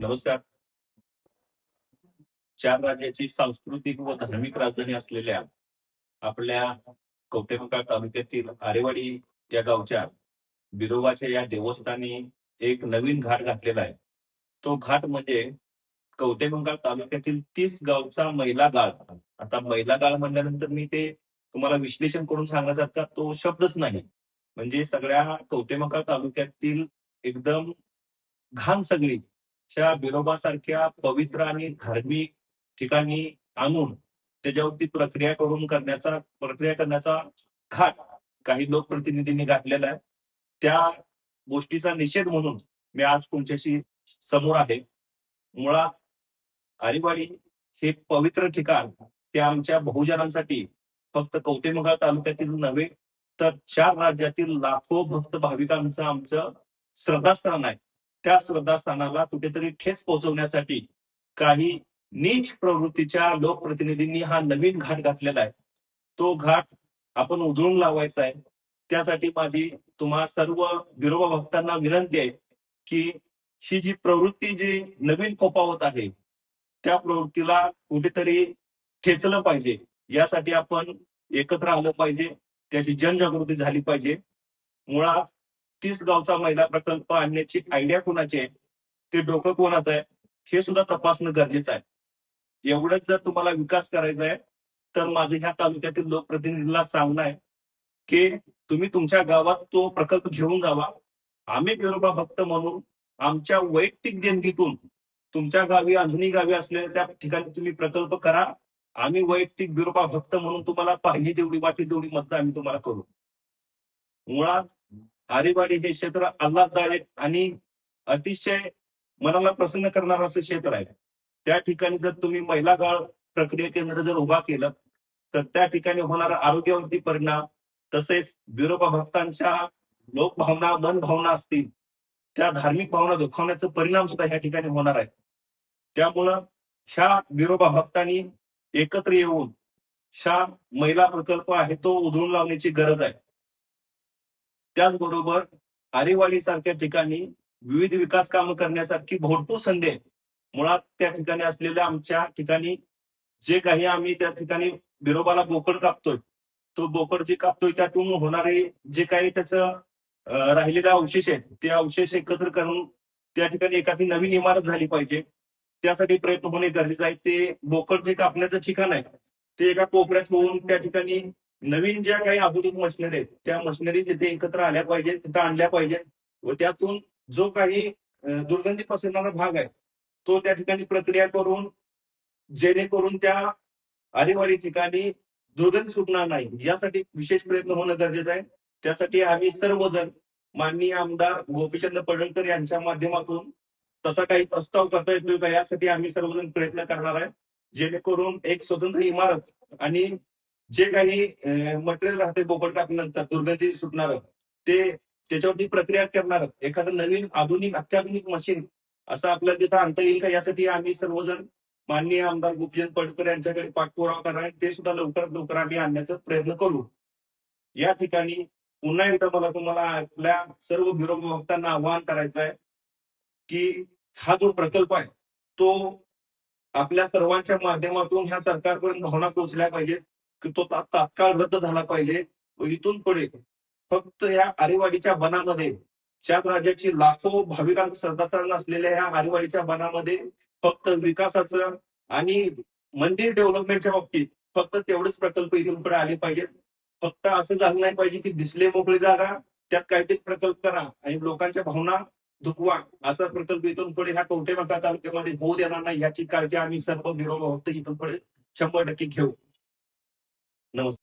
नमस्कार. चार राज्याची सांस्कृतिक व धार्मिक राजधानी असलेल्या आपल्या कवठेमंकाळ तालुक्यातील आरेवाडी या गावच्या बिरोबाच्या या देवस्थानी एक नवीन घाट घातलेला आहे. तो घाट म्हणजे कवठेमंकाळ तालुक्यातील 30 गावचा महिला गाळ. आता महिला गाळ म्हणल्यानंतर मी ते तुम्हाला विश्लेषण करून सांगण्यासारखा तो शब्दच नाही. म्हणजे सगळ्या कवठेमंकाळ तालुक्यातील एकदम घाण सगळी ह्या बिरोबासारख्या पवित्र आणि धार्मिक ठिकाणी आणून त्याच्यावरती प्रक्रिया करण्याचा घाट काही लोकप्रतिनिधींनी घातलेला आहे. त्या गोष्टीचा निषेध म्हणून मी आज तुमच्याशी समोर आहे. मुळात आरेवाडी हे पवित्र ठिकाण ते आमच्या बहुजनांसाठी फक्त कवठेमंकाळ तालुक्यातील नव्हे तर 4 राज्यातील लाखो भक्त भाविकांचं आमचं श्रद्धास्थान आहे. त्या श्रद्धास्थानाला कुठेतरी ठेच पोहोचवण्यासाठी काही नीच प्रवृत्तीच्या लोकप्रतिनिधींनी हा नवीन घाट घातलेला आहे. तो घाट आपण उधळून लावायचा आहे. त्यासाठी माझी तुम्हा सर्व बिरोबा भक्तांना विनंती आहे की ही जी प्रवृत्ती जी नवीन फोफावत आहे त्या प्रवृत्तीला कुठेतरी ठेचलं पाहिजे. यासाठी आपण एकत्र आलं पाहिजे. त्याची जनजागृती झाली पाहिजे. मुळात 30 गावचा महिला प्रकल्प आणण्याची आयडिया कोणाची आहे, ते डोकं कोणाचं आहे, हे सुद्धा तपासणं गरजेचं आहे. एवढंच जर तुम्हाला विकास करायचा आहे तर माझं ह्या तालुक्यातील लोकप्रतिनिधीला सांगणं आहे की तुम्ही तुमच्या गावात तो प्रकल्प घेऊन जावा. आम्ही बिरोबा भक्त म्हणून आमच्या वैयक्तिक देणगीतून तुमच्या गावी अंजनी गावी असलेल्या त्या ठिकाणी तुम्ही प्रकल्प करा. आम्ही वैयक्तिक बिरोबा भक्त म्हणून तुम्हाला पाहिजे तेवढी वाटेल तेवढी मदत आम्ही तुम्हाला करू. मुळात आरेवाडी हे क्षेत्र आल्हाददायक आणि अतिशय मनाला प्रसन्न करणारं असं क्षेत्र आहे. त्या ठिकाणी जर तुम्ही महिला गाळ प्रक्रिया केंद्र जर उभा केलं तर त्या ठिकाणी होणारा आरोग्यावरती परिणाम, तसेच बिरोबा भक्तांच्या लोकभावना मनभावना असतील त्या धार्मिक भावना दुखावण्याचा परिणाम सुद्धा ह्या ठिकाणी होणार आहे. त्यामुळं ह्या बिरोबा भक्तांनी एकत्र येऊन ह्या महिला प्रकल्प आहे तो उधळून लावण्याची गरज आहे. त्याचबरोबर आरेवाडी सारख्या ठिकाणी विविध विकास कामं करण्यासारखी भरपूर संधी आहे. मुळात त्या ठिकाणी असलेल्या आमच्या ठिकाणी जे काही आम्ही त्या ठिकाणी बिरोबाला बोकड कापतोय, तो बोकड जे कापतोय त्यातून होणारे जे काही त्याचं राहिलेले अवशेष आहेत ते अवशेष एकत्र करून त्या ठिकाणी एखादी नवीन इमारत झाली पाहिजे. त्यासाठी प्रयत्न होणे गरजेचं आहे. ते बोकड जे कापण्याचं ठिकाण आहे ते एका कोपऱ्यात होऊन त्या ठिकाणी नवीन ज्या काही आधुनिक मशिनरी आहेत त्या मशिनरी तिथे एकत्र आल्या पाहिजेत, तिथं आणल्या पाहिजेत व त्यातून जो काही दुर्गंधी पसरणारा भाग आहे तो त्या ठिकाणी प्रक्रिया करून जेणेकरून त्या आरेवाडी ठिकाणी दुर्गंधी सुटणार नाही यासाठी विशेष प्रयत्न होणं गरजेचं आहे. त्यासाठी आम्ही सर्वजण माननीय आमदार गोपीचंद पडळकर यांच्या माध्यमातून तसा काही प्रस्ताव करता येतोय का यासाठी आम्ही सर्वजण प्रयत्न करणार आहे. जेणेकरून एक स्वतंत्र इमारत आणि जे काही मटेरियल राहते बोकड कापल्यानंतर दुर्गंधी सुटणार ते त्याच्यावरती प्रक्रिया करणार एखादं नवीन आधुनिक अत्याधुनिक मशीन असं आपल्याला तिथं आणता येईल का यासाठी आम्ही सर्वजण माननीय आमदार गोपीचंद पडळकर यांच्याकडे पाठपुरावा करणार आहे. ते सुद्धा लवकरात लवकर आम्ही आणण्याचा प्रयत्न करू. या ठिकाणी पुन्हा एकदा मला तुम्हाला आपल्या सर्व बिरोबा भक्तांना आवाहन करायचं आहे की हा जो प्रकल्प आहे तो आपल्या सर्वांच्या माध्यमातून ह्या सरकारपर्यंत भावना पोहोचल्या पाहिजेत की तो तात्काळ रद्द झाला पाहिजे व इथून पुढे फक्त या आरेवाडीच्या बनामध्ये 4 राज्याची लाखो भाविकांचं श्रद्धास्थान असलेल्या या आरेवाडीच्या बनामध्ये फक्त विकासाचं आणि मंदिर डेव्हलपमेंटच्या बाबतीत फक्त तेवढेच प्रकल्प इथून पुढे आले पाहिजेत. फक्त असं झालं नाही पाहिजे की दिसले मोकळी जागा त्यात काहीतरी प्रकल्प करा आणि लोकांच्या भावना दुखवा असा प्रकल्प इथून पुढे ह्या कवठेमंकाळ तालुक्यामध्ये होऊ देणार नाही याची काळजी आम्ही सर्व बिरोबा भक्त इथून पुढे 100% घेऊ. नमस्कार.